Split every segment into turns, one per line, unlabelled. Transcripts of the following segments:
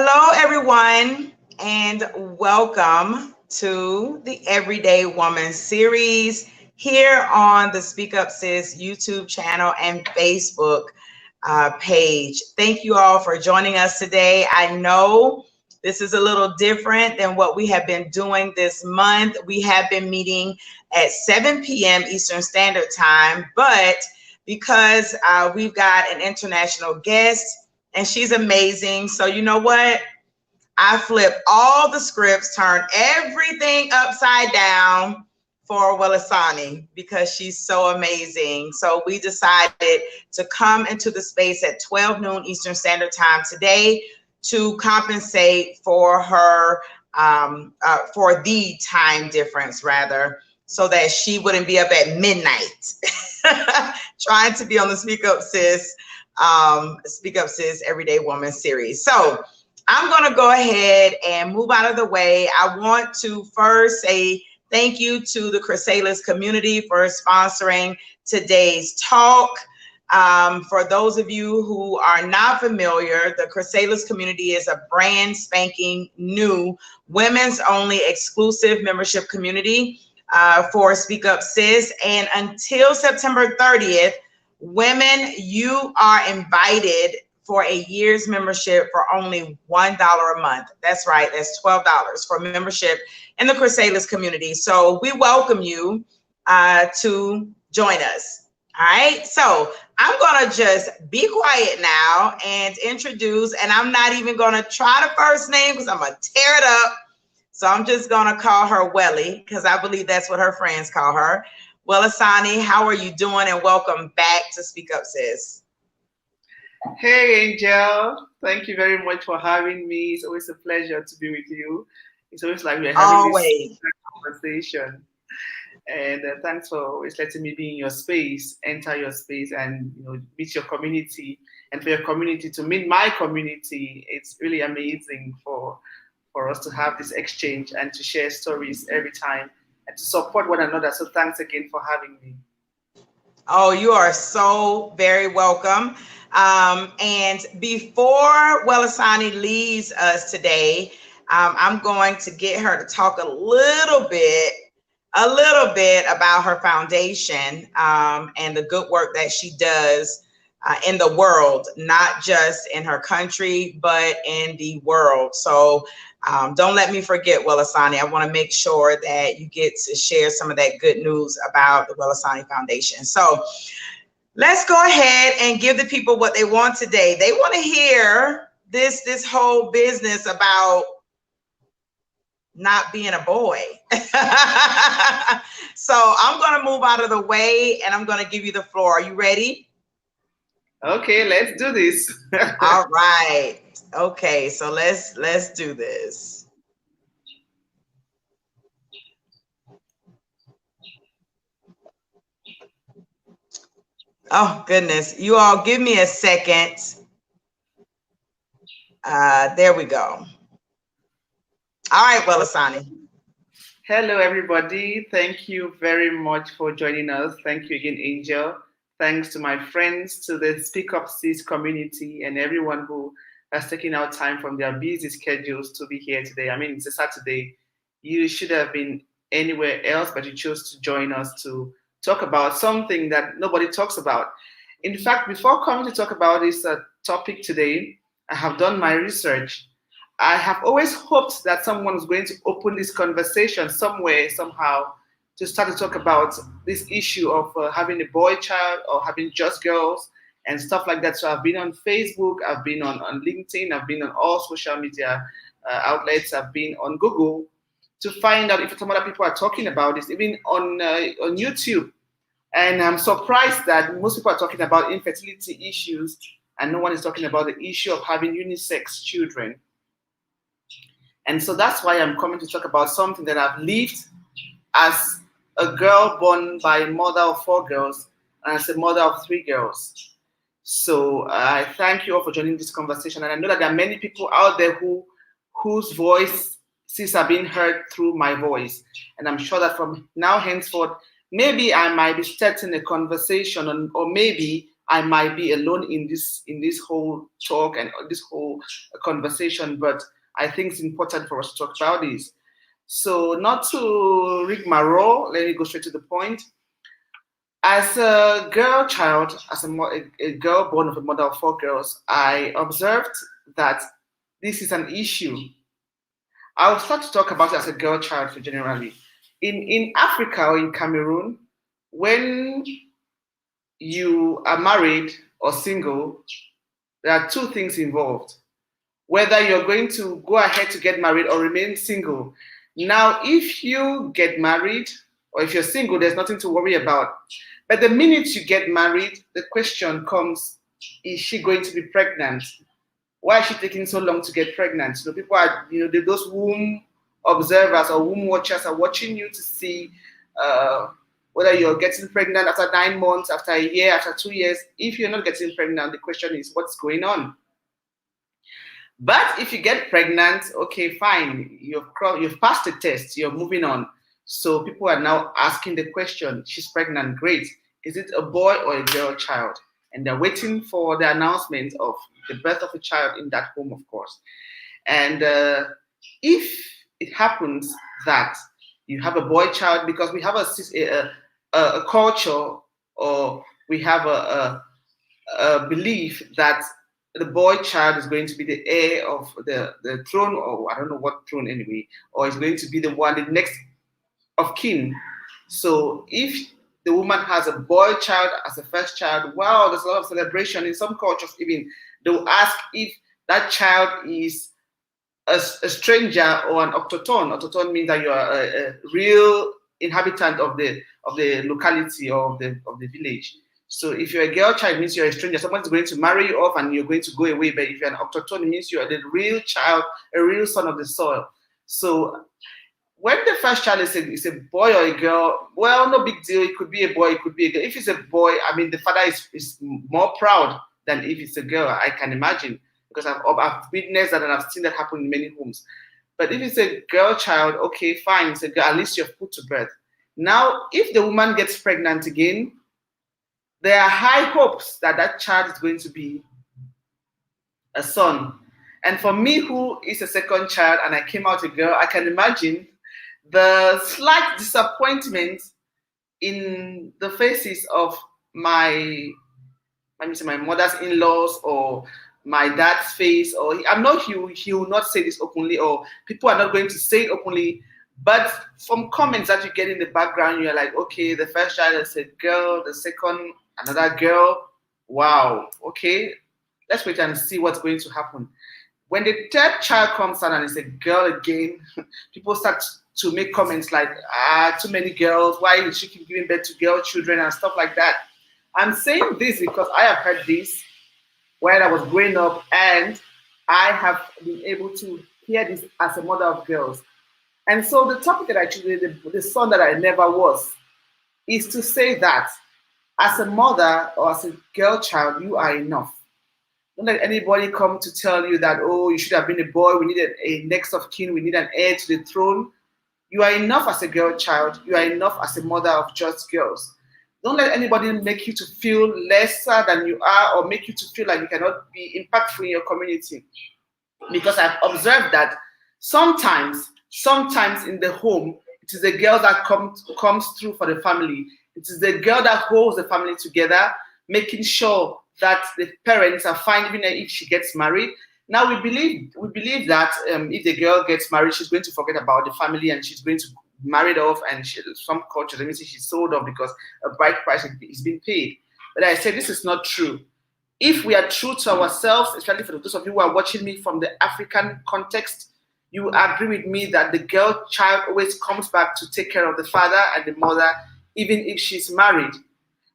Hello, everyone, and welcome to the Everyday Woman series here on the Speak Up Sis YouTube channel and Facebook page. Thank you all for joining us today. I know this is a little different than what we have been doing this month. We have been meeting at 7 p.m. Eastern Standard Time, but because we've got an international guest, and she's amazing. So you know what? I flipped all the scripts, turned everything upside down for Welisane because she's so amazing. So we decided to come into the space at 12 noon Eastern Standard Time today to compensate for her, for the time difference rather, so that she wouldn't be up at midnight trying to be on the Speak Up Sis Everyday Woman series. So I'm going to go ahead and move out of the way. I want to first say thank you to the CHRYSALIS Community for sponsoring today's talk. For those of you who are not familiar, the CHRYSALIS Community is a brand spanking new women's only exclusive membership community for Speak Up Sis. And until September 30th, women, you are invited for a year's membership for only $1 a month. That's right, that's $12 for membership in the CHRYSALIS Community. So we welcome you to join us. All right, so I'm gonna just be quiet now and introduce, and I'm not even gonna try the first name because I'm gonna tear it up. So I'm just gonna call her Welly because I believe that's what her friends call her. Welisane, how are you doing? And welcome back to Speak Up Sis.
Hey, Angel. Thank you very much for having me. It's always a pleasure to be with you. It's always like we're having this conversation. And thanks for always letting me be in your space, enter your space, and meet your community. And for your community to meet my community, it's really amazing for us to have this exchange and to share stories every time and to support one another. So thanks again for having me.
Oh, you are so very welcome. And before Welisane leaves us today, I'm going to get her to talk a little bit about her foundation and the good work that she does in the world, not just in her country, but in the world. So don't let me forget, Welisane. I want to make sure that you get to share some of that good news about the Welisane Foundation. So let's go ahead and give the people what they want today. They want to hear this whole business about not being a boy. So I'm going to move out of the way and I'm going to give you the floor. Are you ready?
Okay, let's do this.
All right. Okay, so let's do this. Oh goodness, you all give me a second. There we go. All right, Welisane.
Hello, everybody. Thank you very much for joining us. Thank you again, Angel. Thanks to my friends, to the Speak Up Sis community, and everyone who has taken out time from their busy schedules to be here today. I mean, it's a Saturday. You should have been anywhere else, but you chose to join us to talk about something that nobody talks about. In fact, before coming to talk about this topic today, I have done my research. I have always hoped that someone was going to open this conversation somewhere, somehow, to start to talk about this issue of having a boy child or having just girls and stuff like that. So I've been on Facebook, I've been on LinkedIn, I've been on all social media outlets, I've been on Google to find out if some other people are talking about this, even on YouTube. And I'm surprised that most people are talking about infertility issues and no one is talking about the issue of having unisex children. And so that's why I'm coming to talk about something that I've lived as a girl born by a mother of 4 girls and as a mother of 3 girls. So I thank you all for joining this conversation. And I know that there are many people out there whose voices are being heard through my voice. And I'm sure that from now henceforth, maybe I might be starting a conversation or maybe I might be alone in this whole talk and this whole conversation, but I think it's important for us to talk about this. So not to rigmarole, let me go straight to the point. As a girl child, as a girl born of a mother of 4 girls, I observed that this is an issue. I'll start to talk about it as a girl child for generally. In Africa or in Cameroon, when you are married or single, there are 2 things involved. Whether you're going to go ahead to get married or remain single. Now, if you get married or if you're single, there's nothing to worry about. But the minute you get married, the question comes, is she going to be pregnant? Why is she taking so long to get pregnant? So people are, those womb observers or womb watchers are watching you to see whether you're getting pregnant after 9 months, after a year, after 2 years. If you're not getting pregnant, the question is, what's going on? But if you get pregnant, okay, fine, you've passed the test, you're moving on. So people are now asking the question, she's pregnant, great. Is it a boy or a girl child? And they're waiting for the announcement of the birth of a child in that home, of course. And if it happens that you have a boy child, because we have a culture, or we have a belief that the boy child is going to be the heir of the throne, or I don't know what throne anyway, or is going to be the next of kin. So if the woman has a boy child as a first child, wow, there's a lot of celebration. In some cultures even, they'll ask if that child is a stranger or an autochthon. Autochthon means that you are a real inhabitant of the locality or of the village. So if you're a girl child, it means you're a stranger. Someone's going to marry you off and you're going to go away. But if you're an autochthon, it means you're the real child, a real son of the soil. So when the first child is a boy or a girl, well, no big deal. It could be a boy, it could be a girl. If it's a boy, I mean, the father is more proud than if it's a girl, I can imagine. Because I've witnessed that and I've seen that happen in many homes. But if it's a girl child, okay, fine, it's a girl, at least you've put to birth. Now, if the woman gets pregnant again, there are high hopes that that child is going to be a son. And for me, who is a second child, and I came out a girl, I can imagine the slight disappointment in the faces of my mother's in-laws or my dad's face, or I know he will not say this openly, or people are not going to say it openly, but from comments that you get in the background, you're like, okay, the first child is a girl, the second, another girl. Wow, okay, let's wait and see what's going to happen. When the 3rd child comes out and it's a girl again, people start to make comments like, too many girls, why did she keep giving birth to girl children and stuff like that. I'm saying this because I have heard this when I was growing up, and I have been able to hear this as a mother of girls. And so the topic that I chose, the son that I never was, is to say that as a mother or as a girl child, you are enough. Don't let anybody come to tell you that, oh, you should have been a boy, we need a next of kin, we need an heir to the throne. You are enough as a girl child, you are enough as a mother of just girls. Don't let anybody make you to feel lesser than you are, or make you to feel like you cannot be impactful in your community. Because I've observed that sometimes in the home, it is the girl that comes through for the family. It is the girl that holds the family together, making sure that the parents are fine even if she gets married. Now we believe that if the girl gets married, she's going to forget about the family and she's going to marry it off, and some cultures, let me say, she's sold off because a bride price is being paid. But I say this is not true. If we are true to ourselves, especially for those of you who are watching me from the African context, you agree with me that the girl child always comes back to take care of the father and the mother, even if she's married.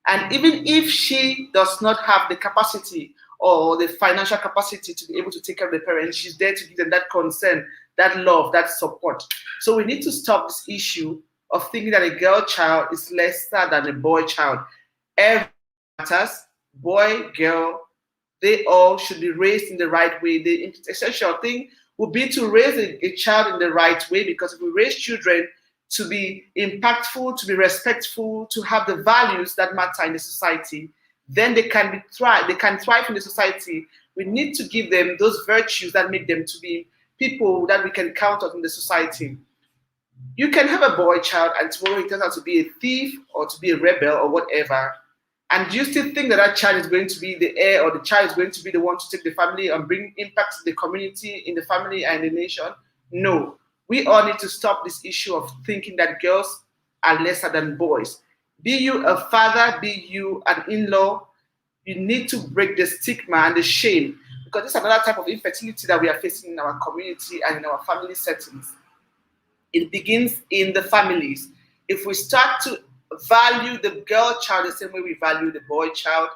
And even if she does not have the capacity or the financial capacity to be able to take care of the parents, she's there to give them that concern, that love, that support. So we need to stop this issue of thinking that a girl child is lesser than a boy child. Everyone matters, boy, girl, they all should be raised in the right way. The essential thing would be to raise a child in the right way, because if we raise children to be impactful, to be respectful, to have the values that matter in the society, then they can thrive in the society. We need to give them those virtues that make them to be people that we can count on in the society. You can have a boy child and tomorrow he turns out to be a thief or to be a rebel or whatever. And do you still think that that child is going to be the heir, or the child is going to be the one to take the family and bring impact to the community, in the family and the nation? No. We all need to stop this issue of thinking that girls are lesser than boys. Be you a father, be you an in-law, you need to break the stigma and the shame, because this is another type of infertility that we are facing in our community and in our family settings. It begins in the families. If we start to value the girl child the same way we value the boy child,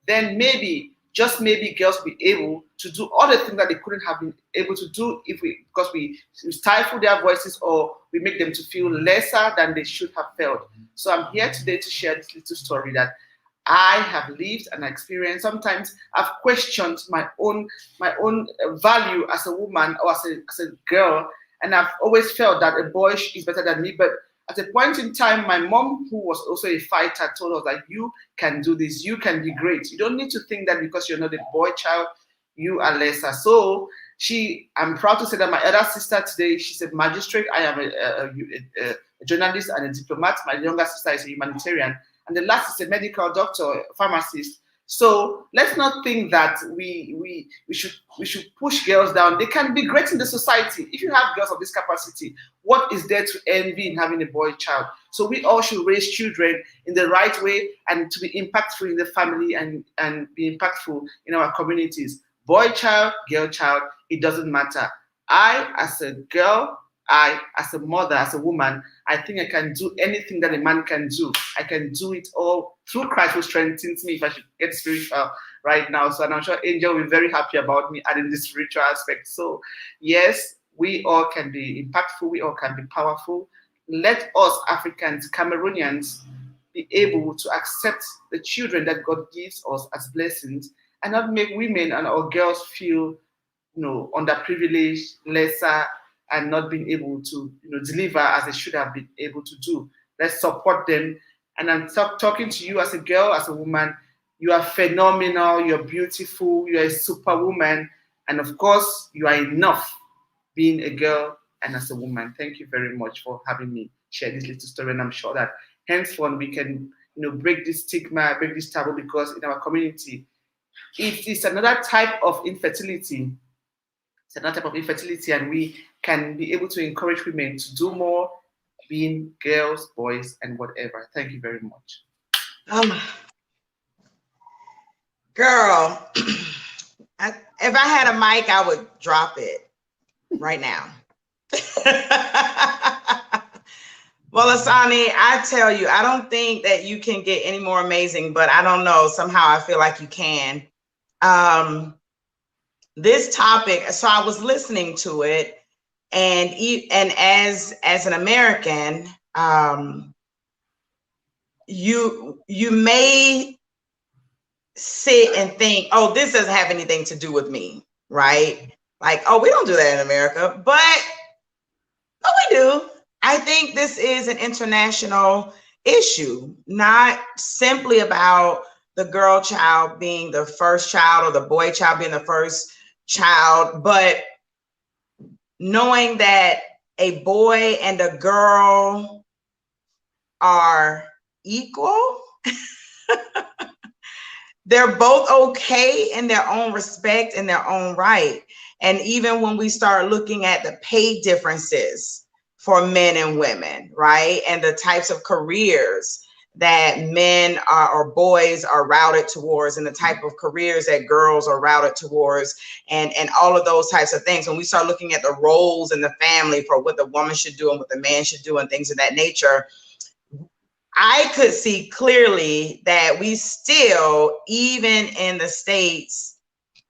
then maybe, just maybe, girls will be able to do all the things that they couldn't have been able to do because we stifle their voices or we make them to feel lesser than they should have felt. So I'm here today to share this little story that I have lived and experienced. Sometimes I've questioned my own value as a woman or as a girl, and I've always felt that a boy is better than me. But at a point in time, my mom, who was also a fighter, told us that you can do this, you can be great. You don't need to think that because you're not a boy child, you are lesser. So I'm proud to say that my elder sister today, she's a magistrate. I am a journalist and a diplomat. My younger sister is a humanitarian. And the last is a medical doctor, a pharmacist. So let's not think that we should push girls down. They can be great in the society. If you have girls of this capacity, what is there to envy in having a boy child? So we all should raise children in the right way and to be impactful in the family and be impactful in our communities. Boy child, girl child, it doesn't matter. I, as a girl, I, as a mother, as a woman, I think I can do anything that a man can do. I can do it all through Christ who strengthens me, if I should get spiritual right now. So, and I'm sure Angel will be very happy about me adding this spiritual aspect. So, yes, we all can be impactful. We all can be powerful. Let us Africans, Cameroonians, be able to accept the children that God gives us as blessings and not make women and our girls feel, underprivileged, lesser, and not being able to deliver as they should have been able to do. Let's support them. And I'm talking to you as a girl, as a woman. You are phenomenal, you're beautiful, you're a superwoman, and of course, you are enough being a girl and as a woman. Thank you very much for having me share this little story, and I'm sure that henceforth we can break this stigma, break this taboo, because in our community, it is another type of infertility. It's another type of infertility, and we can be able to encourage women to do more, being girls, boys, and whatever. Thank you very much.
Girl, if I had a mic, I would drop it right now. Welisane, I tell you, I don't think that you can get any more amazing, but I don't know. Somehow I feel like you can. This topic, so I was listening to it, and as an American, you may sit and think, oh, this doesn't have anything to do with me, right? Like, oh, we don't do that in America, but we do. I think this is an international issue, not simply about the girl child being the first child or the boy child being the first child, but knowing that a boy and a girl are equal. They're both okay in their own respect, in their own right. And even when we start looking at the pay differences for men and women, right? And the types of careers that men or boys are routed towards, and the type of careers that girls are routed towards, and all of those types of things. When we start looking at the roles in the family for what the woman should do and what the man should do and things of that nature, I could see clearly that we still, even in the States,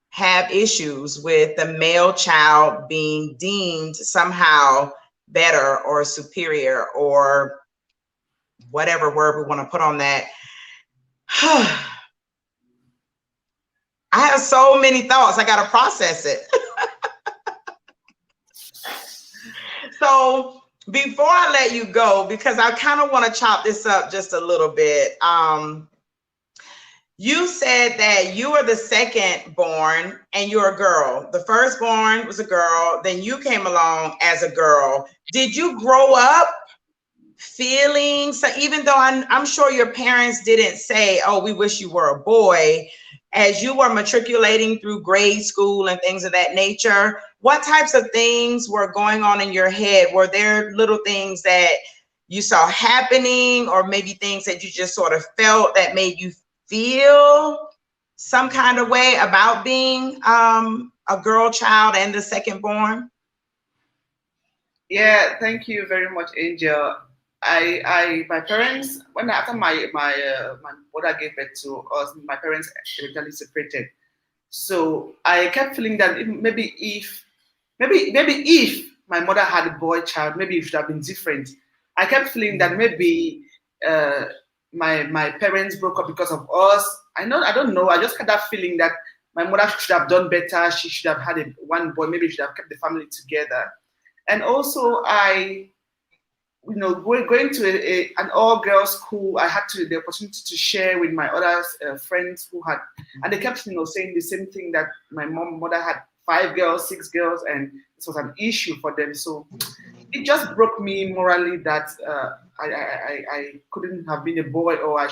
have issues with the male child being deemed somehow better or superior, or whatever word we want to put on that. I have so many thoughts. I got to process it. So before I let you go, because I kind of want to chop this up just a little bit, You said that you were the second born and you're a girl. The firstborn was a girl, then you came along as a girl. Did you grow up feeling, so even though I'm sure your parents didn't say, oh, we wish you were a boy, as you were matriculating through grade school and things of that nature, what types of things were going on in your head? Were there little things that you saw happening, or maybe things that you just sort of felt that made you feel some kind of way about being a girl child and the second born?
Yeah, thank you very much, Angel. My parents, when after my mother gave birth to us, my parents eventually separated. So I kept feeling that maybe if my mother had a boy child, maybe it should have been different. I kept feeling that maybe uh, my parents broke up because of us. I don't know. I just had that feeling that my mother should have done better. She should have had one boy. Maybe she should have kept the family together. And also, going to an all-girls school, I had the opportunity to share with my other friends who had, and they kept, saying the same thing, that my mother had 5 girls, 6 girls, and this was an issue for them. So it just broke me morally that I couldn't have been a boy, or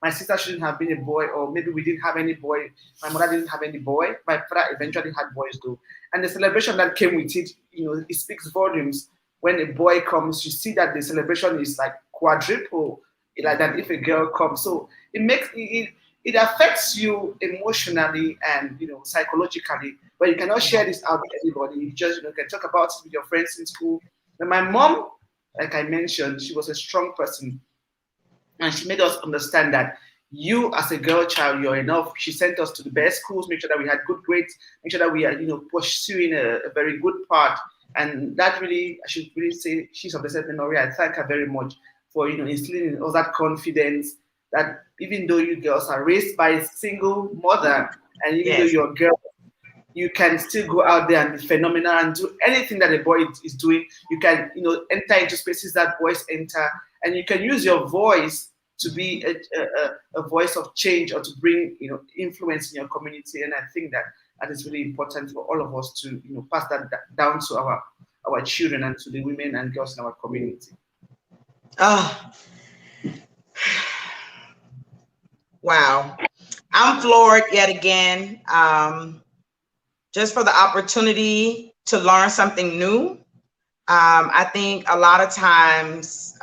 my sister shouldn't have been a boy, or maybe we didn't have any boy. My mother didn't have any boy. My father eventually had boys though. And the celebration that came with it, it speaks volumes. When a boy comes, you see that the celebration is like quadruple, like that if a girl comes. So it affects you emotionally and psychologically, but you cannot share this out with anybody. You just can talk about it with your friends in school. And my mom, like I mentioned, she was a strong person, and she made us understand that you as a girl child, you're enough. She sent us to the best schools, make sure that we had good grades, make sure that we are pursuing a very good path. And that really, I should really say, she's of the same memory. I thank her very much for instilling in us that confidence that even though you girls are raised by a single mother, and even though you're a girl, you can still go out there and be phenomenal and do anything that a boy is doing. You can enter into spaces that boys enter, and you can use your voice to be a voice of change, or to bring influence in your community. And I think that is really important for all of us to pass that down to our children and to the women and girls in our community.
Oh, wow. I'm floored yet again, just for the opportunity to learn something new. I think a lot of times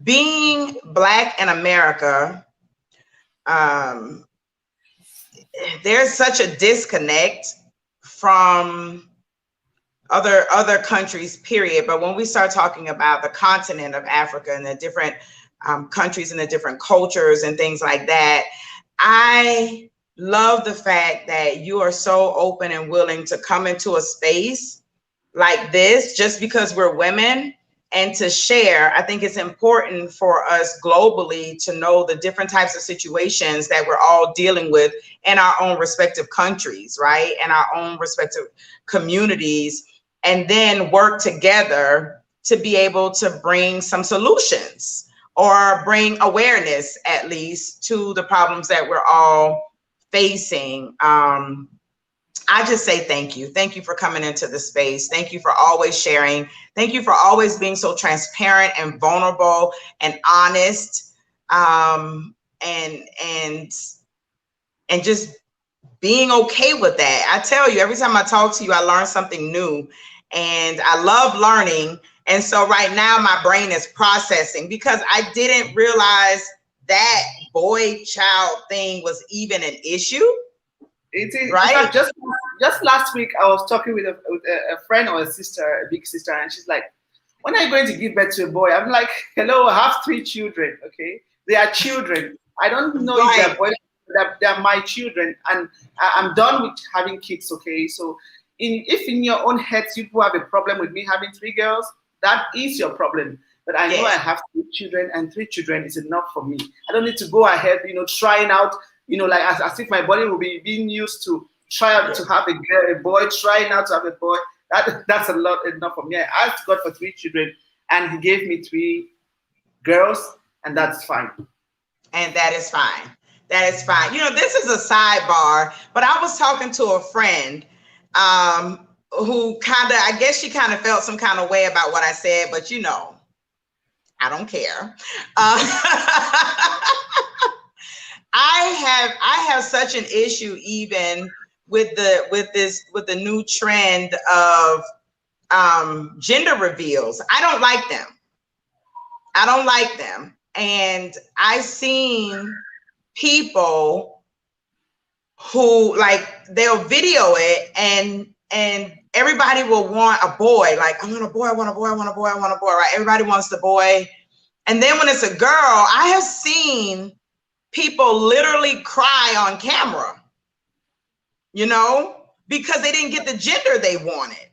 being Black in America, there's such a disconnect from other countries, period. But when we start talking about the continent of Africa and the different countries and the different cultures and things like that, I love the fact that you are so open and willing to come into a space like this just because we're women and to share. I think it's important for us globally to know the different types of situations that we're all dealing with in our own respective countries, right? And our own respective communities, and then work together to be able to bring some solutions or bring awareness, at least, to the problems that we're all facing. I just say thank you. Thank you for coming into the space. Thank you for always sharing. Thank you for always being so transparent and vulnerable and honest, and just being okay with that. I tell you, every time I talk to you, I learn something new, and I love learning. And so right now my brain is processing, because I didn't realize that boy child thing was even an issue.
It is
right.
Just last week, I was talking with a friend or a sister, a big sister, and she's like, "When are you going to give birth to a boy?" I'm like, "Hello, I have 3 children. Okay, they are children. I don't know if they're boys. They're my children, and I'm done with having kids. Okay, so if in your own heads you have a problem with me having 3 girls, that is your problem. But I know I have 3 children, and 3 children is enough for me. I don't need to go ahead, trying out, like as if my body will be being used to try out to have a boy, trying out to have a boy. That's a lot enough for me. I asked God for 3 children, and He gave me 3 girls, and that's fine."
And that is fine. That is fine. You know, this is a sidebar, but I was talking to a friend who kind of, I guess she kind of felt some kind of way about what I said, but you know, I don't care. I have such an issue even with the new trend of gender reveals. I don't like them. I don't like them. And I've seen people who like they'll video it and everybody will want a boy. Like, I want a boy, I want a boy, I want a boy, I want a boy, right? Everybody wants the boy. And then when it's a girl, I have seen people literally cry on camera, you know, because they didn't get the gender they wanted.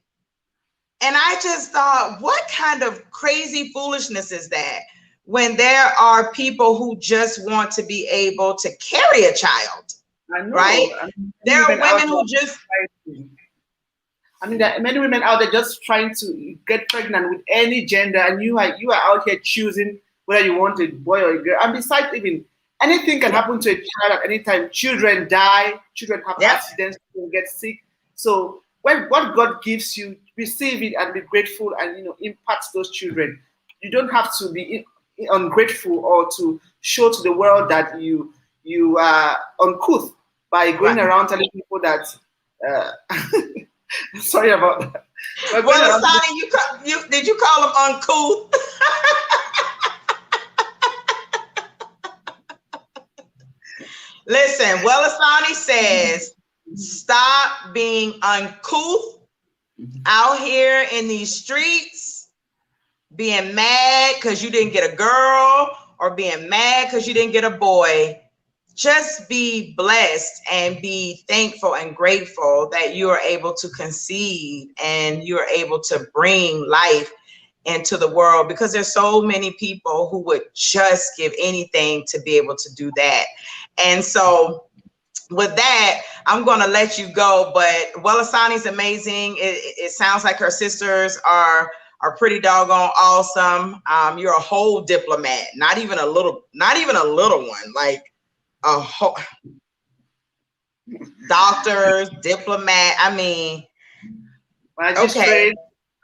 And I just thought, what kind of crazy foolishness is that when there are people who just want to be able to carry a child, right? I mean, there are women who just...
I mean, there are many women out there just trying to get pregnant with any gender, and you are out here choosing whether you want a boy or a girl. And besides, even anything can happen to a child at any time. Children die, children have accidents, children get sick. So when what God gives you, receive it and be grateful, and you know, impact those children. You don't have to be ungrateful or to show to the world that you are uncouth by going around telling people that. Sorry about that.
Welisane, did you call him uncouth? Listen, Welisane says, stop being uncouth out here in these streets, being mad because you didn't get a girl or being mad because you didn't get a boy. Just be blessed and be thankful and grateful that you are able to conceive and you are able to bring life into the world, because there's so many people who would just give anything to be able to do that. And so with that, I'm going to let you go, but Welisane is amazing. It sounds like her sisters are pretty doggone awesome. You're a whole diplomat, not even a little one, like a whole doctors, diplomat. I mean,
okay.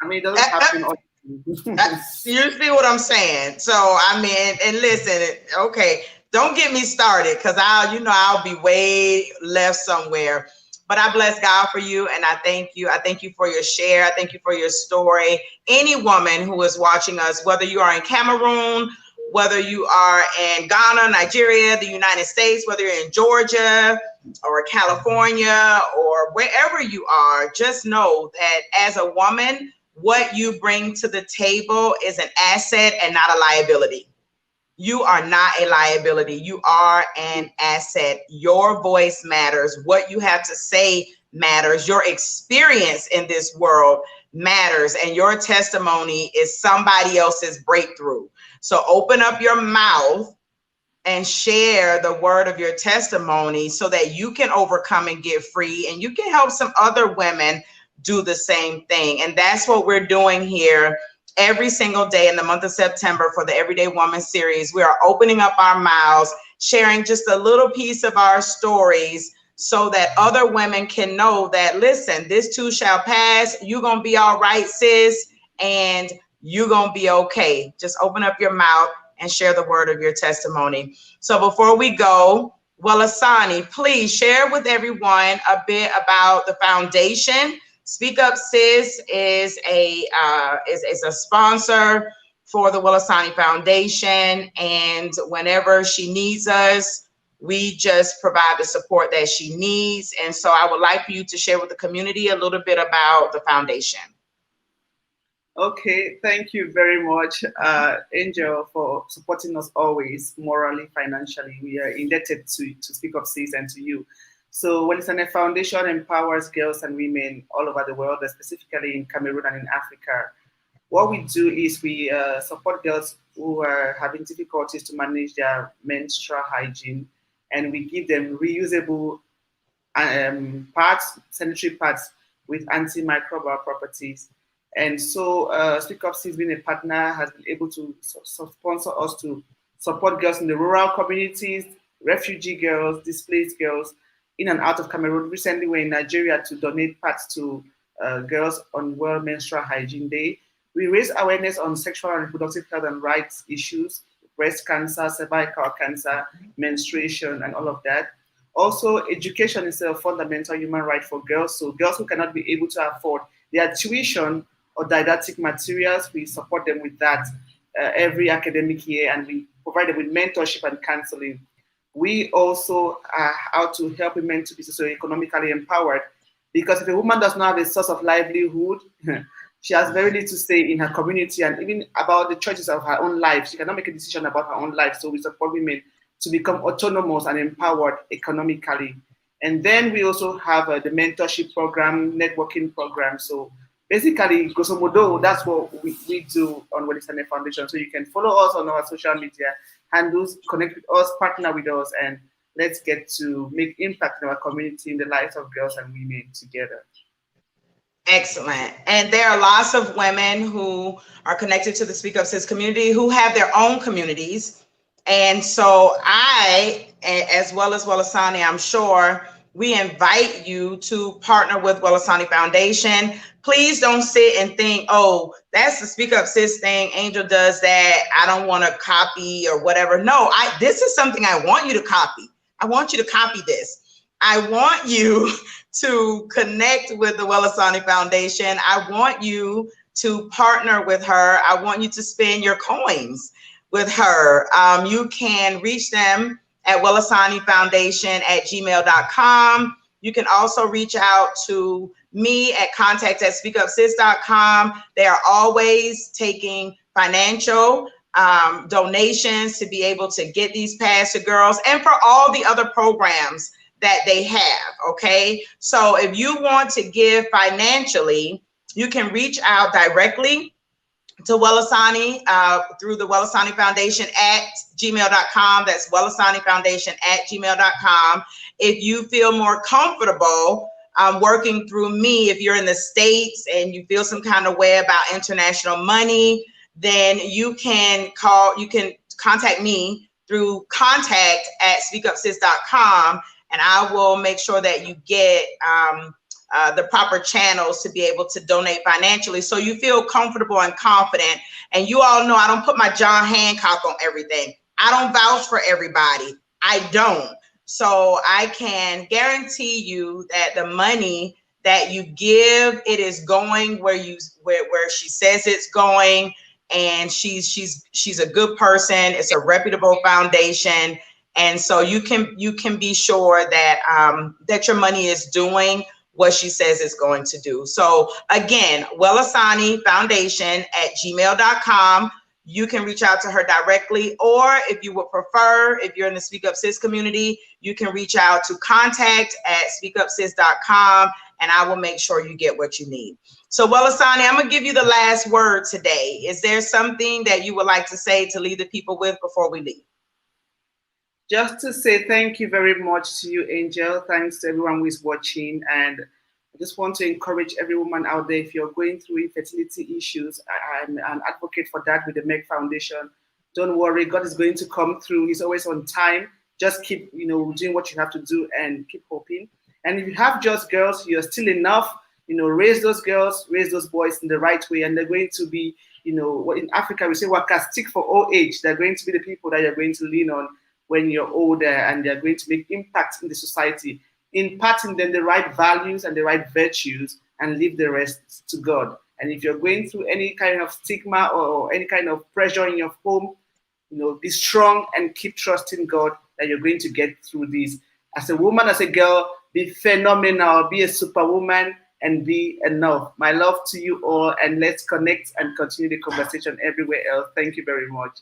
I mean, it doesn't happen.
You see what I'm saying? So I mean, and listen, okay, don't get me started, because I'll be way left somewhere. But I bless God for you, and I thank you. I thank you for your share. I thank you for your story. Any woman who is watching us, whether you are in Cameroon, whether you are in Ghana, Nigeria, the United States, whether you're in Georgia or California or wherever you are, just know that as a woman, what you bring to the table is an asset and not a liability. You are not a liability. You are an asset. Your voice matters. What you have to say matters. Your experience in this world matters. And your testimony is somebody else's breakthrough. So open up your mouth and share the word of your testimony so that you can overcome and get free, and you can help some other women do the same thing. And that's what we're doing here every single day in the month of September for the Everyday Woman series. We are opening up our mouths, sharing just a little piece of our stories so that other women can know that, listen, this too shall pass. You're going to be all right, sis, and you're going to be okay. Just open up your mouth and share the word of your testimony. So before we go, Welisane, please share with everyone a bit about the foundation. Speak Up Sis is a sponsor for the Welisane Foundation, and whenever she needs us, we just provide the support that she needs. And so I would like for you to share with the community a little bit about the foundation.
Okay, thank you very much, Angel, for supporting us always, morally, financially. We are indebted to Speak Up Sis and to you. So Welisane Foundation empowers girls and women all over the world, specifically in Cameroon and in Africa. What we do is we support girls who are having difficulties to manage their menstrual hygiene, and we give them reusable pads, sanitary pads with antimicrobial properties. And so Speak Up Sis, being a partner, has been able to sponsor us to support girls in the rural communities, refugee girls, displaced girls in and out of Cameroon. Recently, we're in Nigeria to donate parts to girls on World Menstrual Hygiene Day. We raise awareness on sexual and reproductive health and rights issues, breast cancer, cervical cancer, menstruation, and all of that. Also, education is a fundamental human right for girls. So girls who cannot be able to afford their tuition or didactic materials, we support them with that every academic year, and we provide them with mentorship and counseling. We also are out to help women to be socio-economically empowered, because if a woman does not have a source of livelihood, she has very little to say in her community and even about the choices of her own life. She cannot make a decision about her own life. So we support women to become autonomous and empowered economically. And then we also have the mentorship program, networking program. So basically, grosso modo, that's what we do on Welisane Foundation. So you can follow us on our social media handles, connect with us, partner with us, and let's get to make impact in our community, in the lives of girls and women together.
Excellent. And there are lots of women who are connected to the Speak Up Sis community who have their own communities. And so I, as well as Welisane, I'm sure, we invite you to partner with Welisane Foundation. Please don't sit and think, oh, that's the Speak Up Sis thing. Angel does that. I don't want to copy or whatever. No, this is something I want you to copy. I want you to copy this. I want you to connect with the Welisane Foundation. I want you to partner with her. I want you to spend your coins with her. You can reach them at welisanefoundation@gmail.com. You can also reach out to me at contact@speakupsis.com. They are always taking financial donations to be able to get these pads to girls and for all the other programs that they have, okay? So if you want to give financially, you can reach out directly to Welisane through the Welisane Foundation at gmail.com. That's Welisane Foundation at gmail.com. If you feel more comfortable working through me, if you're in the States and you feel some kind of way about international money, then you can contact me through contact@speakupsis.com, and I will make sure that you get the proper channels to be able to donate financially so you feel comfortable and confident. And you all know I don't put my John Hancock on everything. I don't vouch for everybody. I don't. So I can guarantee you that the money that you give, it is going where she says it's going. And she's a good person. It's a reputable foundation. And so you can be sure that that your money is doing what she says it's going to do. So again, Welisane Foundation @gmail.com. You can reach out to her directly, or if you would prefer, if you're in the Speak Up Sis community, you can reach out to contact@speakupsis.com, and I will make sure you get what you need. So Welisane, I'm gonna give you the last word today. Is there something that you would like to say to leave the people with before we leave?
Just to say thank you very much to you, Angel. Thanks to everyone who is watching. And I just want to encourage every woman out there, if you're going through infertility issues, I'm an advocate for that with the Meg Foundation. Don't worry, God is going to come through. He's always on time. Just keep, doing what you have to do and keep hoping. And if you have just girls, you're still enough. Raise those girls, raise those boys in the right way, and they're going to be, in Africa we say waka stick for old age. They're going to be the people that you're going to lean on when you're older, and they're going to make impact in the society, imparting them the right values and the right virtues, and leave the rest to God. And if you're going through any kind of stigma or any kind of pressure in your home, be strong and keep trusting God that you're going to get through this. As a woman, as a girl, be phenomenal, be a superwoman, and be enough. My love to you all, and let's connect and continue the conversation everywhere else. Thank you very much.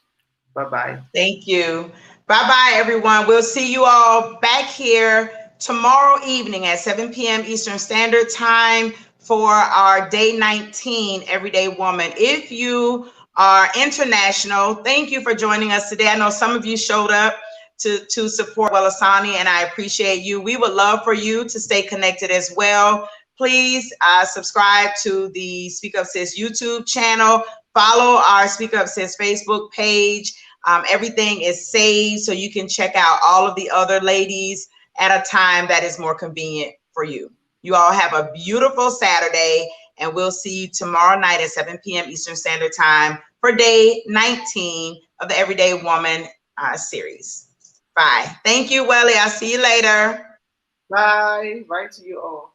Bye-bye.
Thank you. Bye-bye, everyone. We'll see you all back here tomorrow evening at 7 p.m. Eastern Standard Time for our Day 19 Everyday Woman. If you are international, thank you for joining us today. I know some of you showed up to support Welisane, and I appreciate you. We would love for you to stay connected as well. Please subscribe to the Speak Up Sis YouTube channel. Follow our Speak Up Sis Facebook page. Everything is saved, so you can check out all of the other ladies at a time that is more convenient for you. You all have a beautiful Saturday, and we'll see you tomorrow night at 7 p.m. Eastern Standard Time for day 19 of the Everyday Woman series. Bye. Thank you, Welly. I'll see you later.
Bye. Bye to you all.